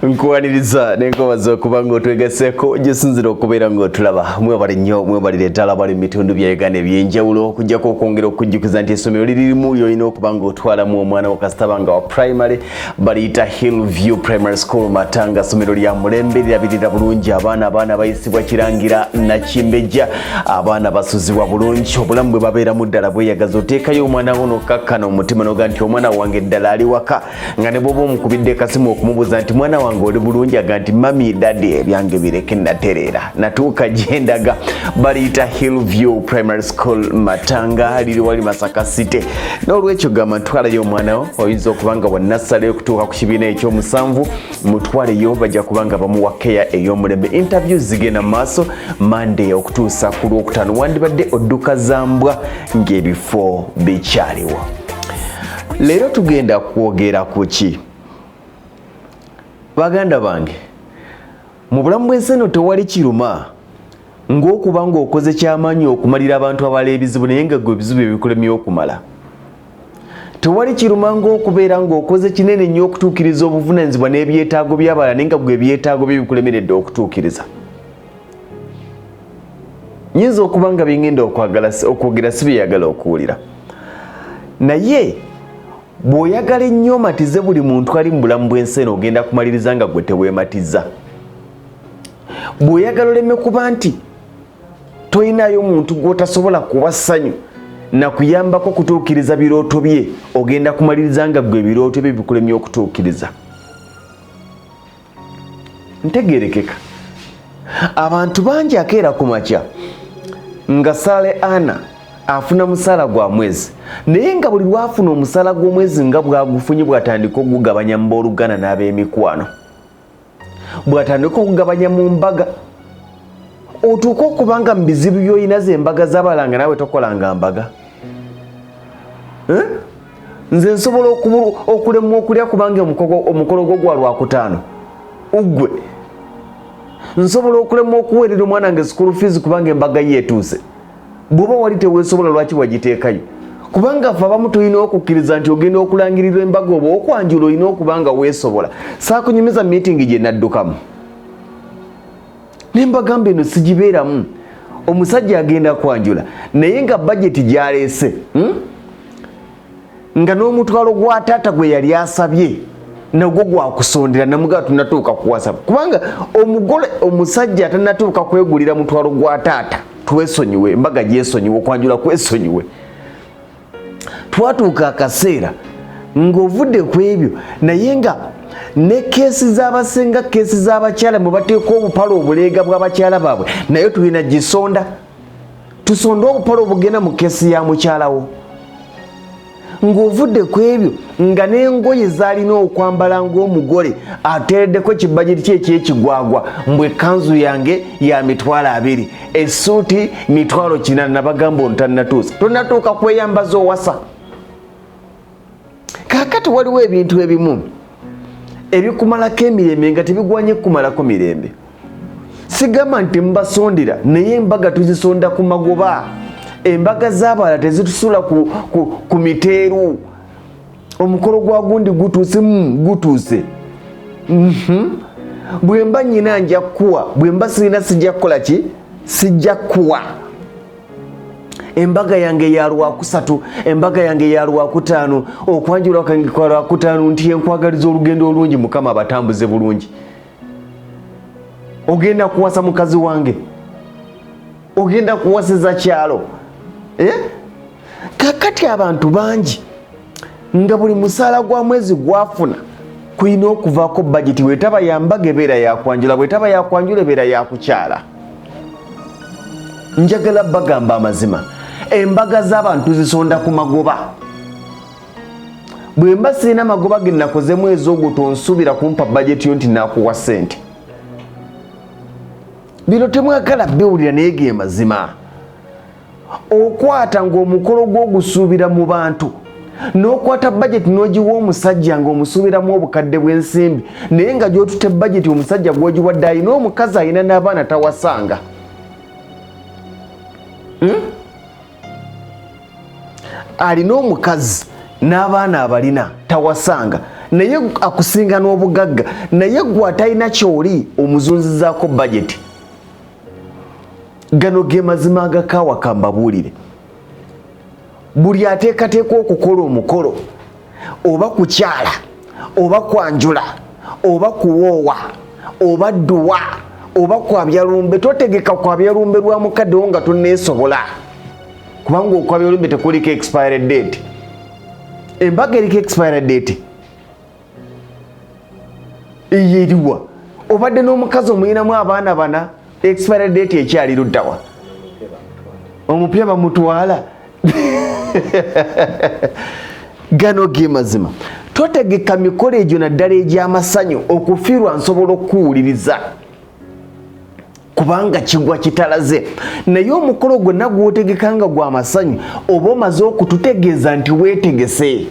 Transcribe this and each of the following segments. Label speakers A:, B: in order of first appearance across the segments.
A: Nkwaniriza nenkobaza okuba ng'otwegaseko gyesinzira okubeera ng'otulaba mwebale nnyo mwebalire ddala bali mu bitundu bya Uganda eby'enjawulo okujjako okwongera okujjukiza nti essomero lirimu lyolina okuba ng'otwalamu omwana wo kasitaba nga wa primary baliyita Hillview Primary School Matanga ssomero lya mulembe lirabirira bulungi abaana bayisibwa kirangira Nakimbejja abaana basuzibwa bulungi obulamu bwe babeeramu ddala bweyagaza oteekayo omwana wo n'okkakkana omutima n'oga nti omwana wange ddala ali waka nga ne bw'oba omukubidde kasimu okumubuuza nti mwana wange oli bulungi aga nti mami daddy ebyange bireke natereera natuuka gyendaga baliyita Hillview Primary School Matanga liri wali Masaka City n'olwekyo gamba ntwalayo omwana wo oyinza okuba nga wannasale okutuuka ku kibiina ekyomusanvu mutwaleyo bajja kuba nga bamuwa keya ey'omulembe interview zigenda mu maaso Monday okutuusa ku Lwokutaano wandibadde odduka zambwa ng'ebifo bikyaliwo. Leero tugenda kwogera ku ki? Baganda bange, mu bulamu bw'ensi eno tewali kiruma ng'okuba ng'okoze ky'amaanyi okumalira abantu abala ebizibu naye nga ggwe ebizibu ebikulemye okumala. Tewali kiruma ng'okubeera ng'okoze kinene nnyo okutuukiriza obuvunaanyizibwa n'ebyetaago by'abalala naye nga ggwe ebyetaago bye bikulemeredde okutuukiriza. Nyinza okuba nga bingenda okwogera si byeyagala okuwulira. Naye bw'oyagala ennyo omatize buli muntu ali mu bulamu bw'ensi eno ogenda kumaliriza nga ggwe teweematiza. Bw'oyagala oleme kuba nti toyinayo muntu gw'otasobola kuwa ssanyu na kuyambako kutuukiriza birooto bye ogenda kumaliriza nga ggwe ebirooto bye bikulemye okutuukiriza. Ntegeerekeka abantu bangi akeera ku makya nga Sale Ana afuna musaala gwa mwezi naye nga buli lwafuna omusaala gw'omwezi nga bwagufunye bwatandika okugabanya mu booluganda n'ab'emikwano bwatandika okugabanya mu mbaga otuuka okubanga mu bizibu by'olina ze embaga z'abalanga naawe tokolanga mbaga. Nze nsobola okulemwa okulya kubanga omukolo gwo gwa Lwakutaano uggwe nsobola okulemwa okuweerera omwana wange school fees kubanga embaga yeetuuse. Bw'oba wali teweesobola lwaki wagiteekayo? Kubanga ffe abamu tulina okukkiriza nti ogenda okulangirirwa embaga oba okwanjula olina okuba nga weesobola. Saakunyumiza meeting gye naddukamu ne mbagamba eno sigibeeramu. Omusajja agenda kwanjula naye nga budget gy'aleese nga n'omutwalo gwa taata gwe yali asabye nagwo gwakusondera namugaa tunatuuka ku WhatsApp kubanga omugole omusajja tanatuuka kwegulira mutwalo gwa taata. Twesonyiwe embaga gyesonyiwe okwanjula kwesonyiwe. Twatuuka akaseera ng'ovudde ku ebyo naye nga ne keesi z'abasenga keesi z'abakyala mwe bateeka obupale obuleega bw'abakyala baabwe naye tulina gisonda. Tusonda obupale obugenda mu keesi ya mukyalawo. Ng'ovudde ku ebyo nga n'engoye z'alina okwambala ng'omugole ateereddeko kibajeti kye eky'ekigwagwa mbwe kanzu yange ya $20 essuuti $40 nabagamba ono tannatuusa tonnatuuka kweyambaza owasa. Kaakati waliwo ebintu ebimu ebikumalako emirembe nga tebigwanye kumalako mirembe. Sigamba nti mbasondera naye embaga tuzisonda ku magoba. Embaga z'abalala tezitusula ku miteeru. Omukolo gwa gundi gutuuse gutuuse. Bwe mba nnyina nja kuwa bwe mba sirina sijja kukola ki sijja kuwa. Embaga yange ya Lwakusatu embaga yange ya Lwakutaano okwanjula kange kwa Lwakutaano nti enkwagaliza olugendo olungi Mukama abatambuze bulungi. Ogenda kuwasa mukazi wange ogenda kuwasiza kyalo. Kakati abantu bangi nga buli musaala gwa mwezi gwafuna kuyina okuvaako budget wetaba yambaga ebeera yakwanjula bwetaba yakwanjula ebeera yakukyala. Njagala bagamba amazima embaga z'abantu zisonda ku magoba. Bwe mba sirina magoba ge nakoze mwezi ogwo tonsuubira kumpa budget yo nti nakuwa ssente. Bino temwagala biwulira naye ge mazima. Okwata ng'omukolo gw'ogusuubira mu bantu n'okwata budget n'ogiwa omusajja ng'omusuubiramu obukadde bw'ensimbi naye nga gy'otutte budget omusajja gw'ogiwadde alina omukazi alina n'abaana tawasanga. Alina omukazi n'abaana abalina tawasanga naye akusinga n'obugagga naye gwe atalina kyoli omuzunzizaako budget. Gano ge mazima agakaawa kambabuulire. Buli ateekateeka okukola omukolo oba kukyala oba kwanjula oba kuwoowa oba dduwa oba kwabya lumbe, totegeka kwabya lumbe lwa mukadde wo nga tonneesobola, kubanga okwabya lumbe tekuliko expiry date. Embaga eriko expiry date eyeriwa. Obadde n'omukazi omuyinamu abaana bana, expiry date ekyali luddawa? Omupya bamutwala. Gano ge mazima. Totegeka mikolo egyo naddala egy'amasanyu okufiirwa nsobola okuwuliriza kubanga kigwa kitalaze. Naye omukolo gwonna gw'otegeka nga gwa masanyu oba omaze okututegeeza nti weetegese.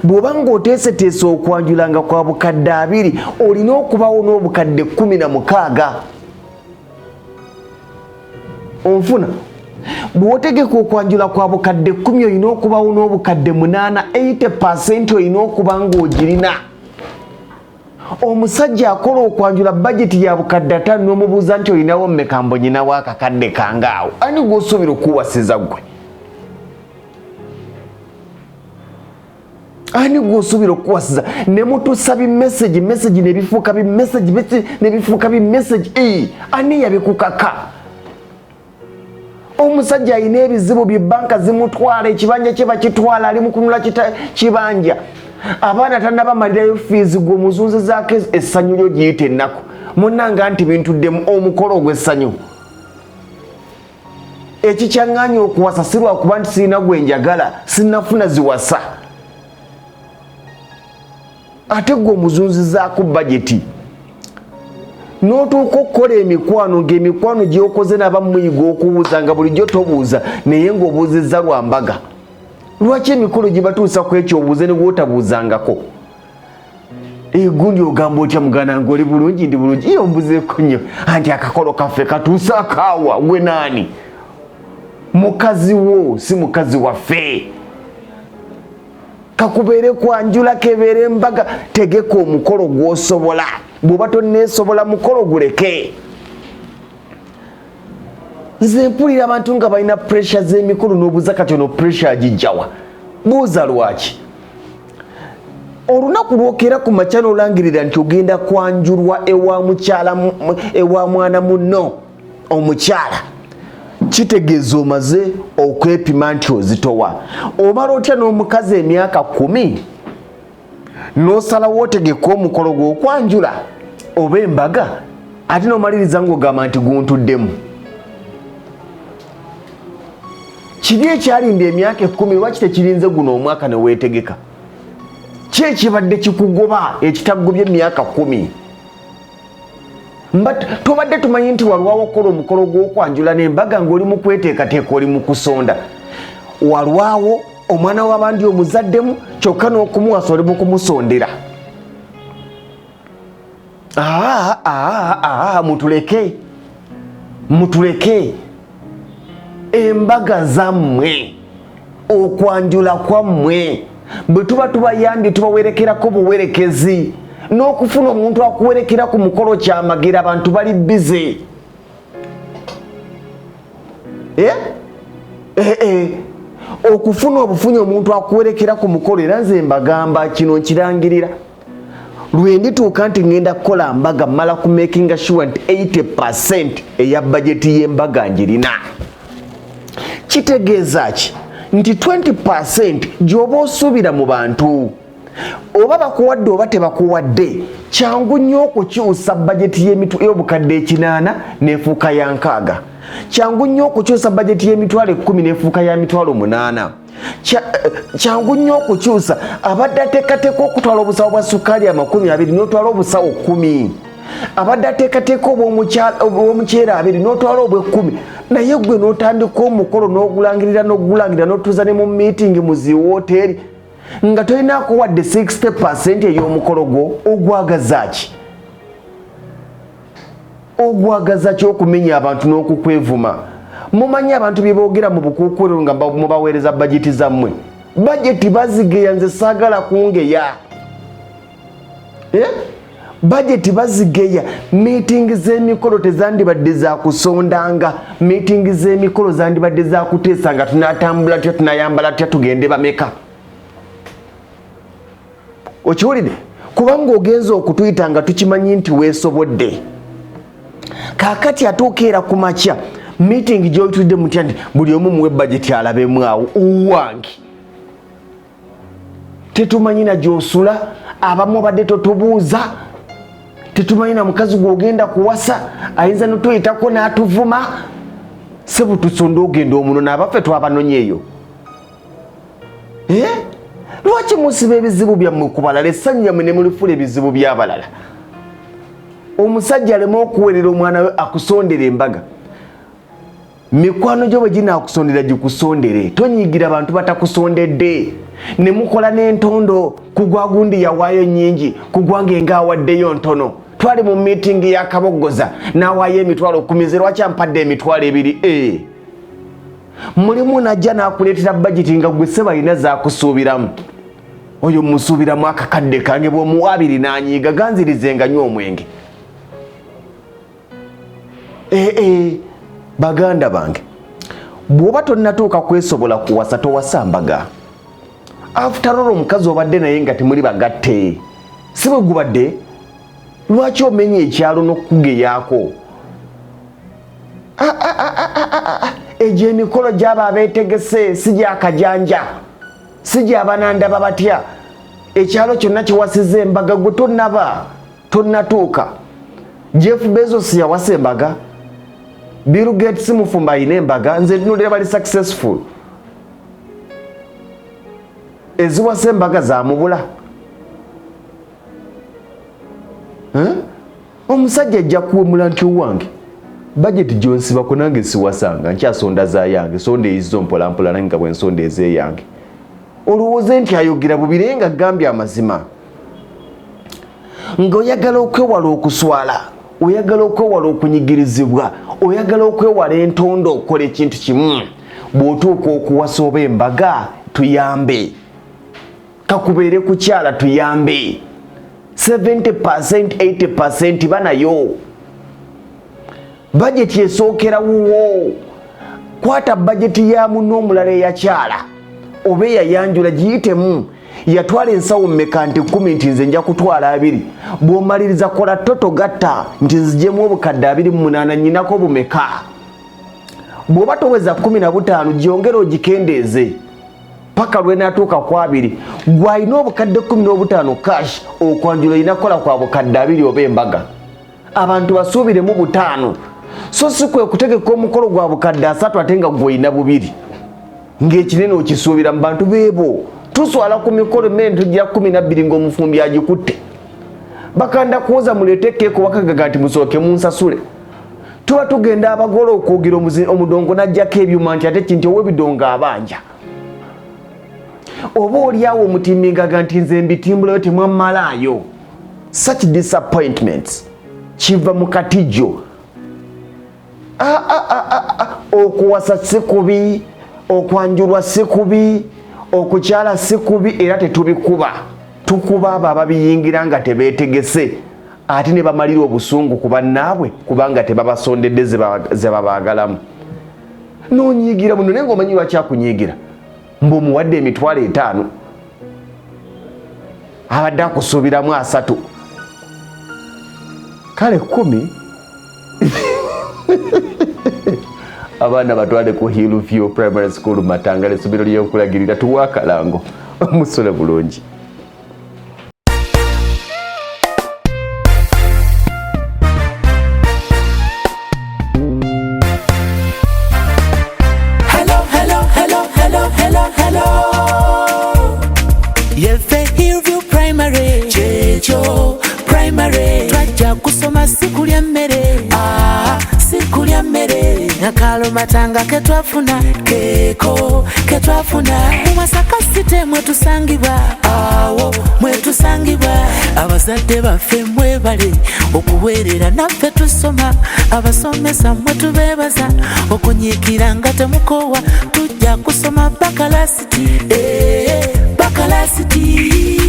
A: Bw'oba ng'oteeseteese okwanjulanga kwa bukadde 2 olina okubawo n'obukadde 16. Onfuna? Bw'otegeka okwanjula kwa bukadde 10 olina okubawo n'obukadde 8. 80% olina okuba ng'ogirina. Omusajja akola okwanjula budget ya bukadde 5 n'omubuuza nti olinawo mmeka? Mbonyinawo akakadde kangaawo. Ani gw'osuubira okuwasiza gwe? Ani gw'osuubira okuwasiza? Ne mutusaba message ne bifuuka bi message. Ani yabikukaka? Omusajja alina ebizibu bye banka zimutwala, ekibanja kye bakitwala, ali mu kunula kibanja. Abaana tannabamalirayo fees, gwe muzunzizaako essanyu lyo giyita ennaku. Munnanga nti bintuddemu omukolo gw'essanyu. Ekikyaŋŋaanya okuwasa si lwakuba nti sirina gwe njagala, sinnafuna ziwasa. Ate gwe omuzunzizaako budget. N'otuuka okukola emikwano, ng'emikwano gy'okoze n'abamuyiga okubuuza nga bulijjo tobuuza naye ng'obuuzizza lwa mbaga. Lwaki emikolo gye batuusa ku ekyo obuuze ne gw'otabuuzangako? Gundi ogamba otya muganda nga oli bulungi? Ndi bulungi. Iyo mbuzeeko nnyo anti akakolo kaffe katuusa akaawa. Gwe naani? Mukazi wo si mukazi waffe. Kakubeere kwanjula, kebeere mbaga. Tegeka omukolo gw'osobola. Bw'oba tonneesobola mukolo guleke. Nze mpulira abantu nga balina pressure z'emikolo n'obuuza kati ono pressure agijjawa. Buuza lwaki? Olunaku lwokera ku makya n'olangirira nti ogenda kwanjulwa ewa mwana munno omukyala, kitegeeza omaze okwepima nti ozitowa. Omala otya n'omukazi emyaka 10 n'osalawo otegeka omukolo gw'okwanjula oba embaga ate n'omaliriza ng'ogamba nti guntuddemu. Kiri ekyalinda emyaka 10 lwaki tekirinze guno omwaka ne weetegeka? Ki ekibadde kikugoba ekitagobye emyaka 10? Tobadde tumanyi nti walwawo okukola omukolo gw'okwanjula n'embaga ng'oli mu kweteekateeka, oli mu kusonda. Walwawo omwana w'abandi omuzaddemu kyokka n'okumuwasa oli mu kumusondera. Mutuleke. Embaga zammwe, okwanjula kwammwe, bwe tuba tubayambye tubawerekerako buwerekezi. N'okufuna omuntu akuwerekera ku mukolo kyamagera, abantu bali bize. Okufuna obufunyi omuntu akuwerekera ku mukolo, era nze mbagamba kino nkirangirira. Lwe ndituuka nti ngenda kukola mbaga mmala ku making sure nti 80% eya budget y'embaga njirina. Kitegeeza ki? Nti 20% gy'oba osuubira mu bantu. Oba bakuwadde oba tebakuwadde, kyangu nnyo okukyusa bajeti y'obukadde 8 n'efuuka ya 6. Kyangu nnyo okukyusa bajeti y'emitwalo 10 n'efuuka ya mitwalo 8. Kyangu nnyo okukyusa abadde ateekateeka okutwala obusawo bwa ssukaali 20 n'otwala obusawo 10. Abadde ateekateeka obw'omuceere 2 n'otwala obw'10. Naye gwe n'otandika omukolo n'ogulangirira n'otuuza ne mu meeting mu zi wooteri nga tolinaako wadde 60% ey'omukolo gwo. Ogwagaza ki? Ogwagaza ki okumenya abantu n'okukwevuma? Mumanyi abantu bye boogera mu bukuukuliro nga mubaweereza bajeti zammwe. budget bazigeya nze sagala kungeya budget bazigeya meeting z'emikolo tezandibadde za kusondanga meeting z'emikolo zandibadde za kuteesanga tunatambula tya tunayambala tya tugende bameka okiwulire kubanga ogenza okutuyita nga tukimanyi nti weesobodde kakati atuukeera ku makya meeting gy'oyitudde mutya nti buli omu muwe budget alabemu awo uwange tetumanyi na gy'osula abamu obadde totubuuza tetumanyi na mukazi gw'ogenda kuwasa ayinza notuyitako n'atuvuma sebu tusonda ogenda omuno n'abaffe twabanonye eyo lwaki musiba ebizibu byammwe ku balala essanyu yammwe ne mulifula ebizibu by'abalala omusajja alema okuwerera omwana we akusondera embaga mikwano gyo bwe ginaakusondera gikusondere tonyigira abantu batakusondedde ne mukola n'entondo kugwa gundi yawaayo nnyingi kugwange ng'awaddeyo ntono twali mu meeting ya Kabogoza n'awaayo emitwalo 10 lwaki ampadde emitwalo 2 mulimu najja n'akuleetera budget nga gwe se balina zaakusuubiramu oyo musuubiramu akakadde kange bw'omuwa 2 n'anyiiga ganzirize nga nywa omwenge baganda bange bw'oba tonnatuuka kwesobola kuwasa towasa Mbaga after all omukazi obadde naye nga temuli bagatte si bwe gubadde lwaki omenye ekyalo n'okugeyaako egyo emikolo gy'aba abeetegese si gyakajanja si gy'abanandaba batya ekyalo kyonna kiwasiza Embaga gwe tonnatuuka Jeff Bezos yawasa Embaga Bill Gates mufumba ayina Embaga nze tunulira bali successful eziwasa Embaga zamubula omusajja ajja kuwemula nti owange budget gyonsibako nange siwasanga nkyasonda za yange sonda ezizo mpolampola nange nga bwensonda ezeyange olowooze nti ayogera bubire nga gambye amazima ng'oyagala okwewala okuswala oyagala okwewala okunyigirizibwa oyagala okwewala entondo okukola ekintu kimu bw'otuuka okuwasa oba Embaga tuyambe kakubeere kukyala tuyambe 70% 80% banayo budget esookera wuwo kwata budget ya muno omulala eyakyala oba eyayanjula giyitemu yatwala ensawo mmeka nti 10 nti nze nja kutwala 2 bw'omaliriza kola toto gatta nti nzijemu obukadde 28 nyinako bumeka bw'oba toweza 15 gyongera ogikendeeze paka lwenatuuka ku 2 gwalina obukadde 15 cash okwanjula olina kola kwa bukadde 2 oba Embaga abantu basuubiremu 5 so si kwe kutegeka omukolo gwa bukadde 3 ate nga gwolina 2 ng'ekinene okisuubira mu bantu beebo tuswala ku mikolo mmere tugira 12 ng'omufumbi agikutte bakanda kuwoza muleete keeko bakagaga nti musooke munsasule tuba tugenda abagole okwogera omudongo n'ajjako ebyuma nti ate kinti ow'ebidongo abanja oba oliawo omutimbingaga nti nze mbitimbulayo temwammalaayo such disappointments kiva mu katijjo okuwasa si kubi okwanjulwa si kubi okukyala si kubi era tetubikuba tukuba abo ababiyingira nga tebeetegese ate ne bamalira obusungu ku bannaabwe kubanga tebabasondedde ze babaagalamu n'onyiigira muno naye ng'omanyi lwaki akunyiigira mb'omuwadde emitwalo 5 abadde akusuubiramu 3 kale 10 abaana batwale ku Hillview Primary School Matangale essomero ly'okulagirira tuwa akalango musole bulungi.
B: Yeve Hillview Primary Checho Primary Twaja kusoma siku lya mmere siku lya mmere nakalo Matanga ketwafuna keko ketwafuna mu Masaka City mwetusangibwa awo mwetusangibwa abazadde baffe mwebale okuweerera naffe tusoma abasomesa mwetubeebaza okunyiikira nga temukowa tujja kusoma Bakalasiti Bakalasiti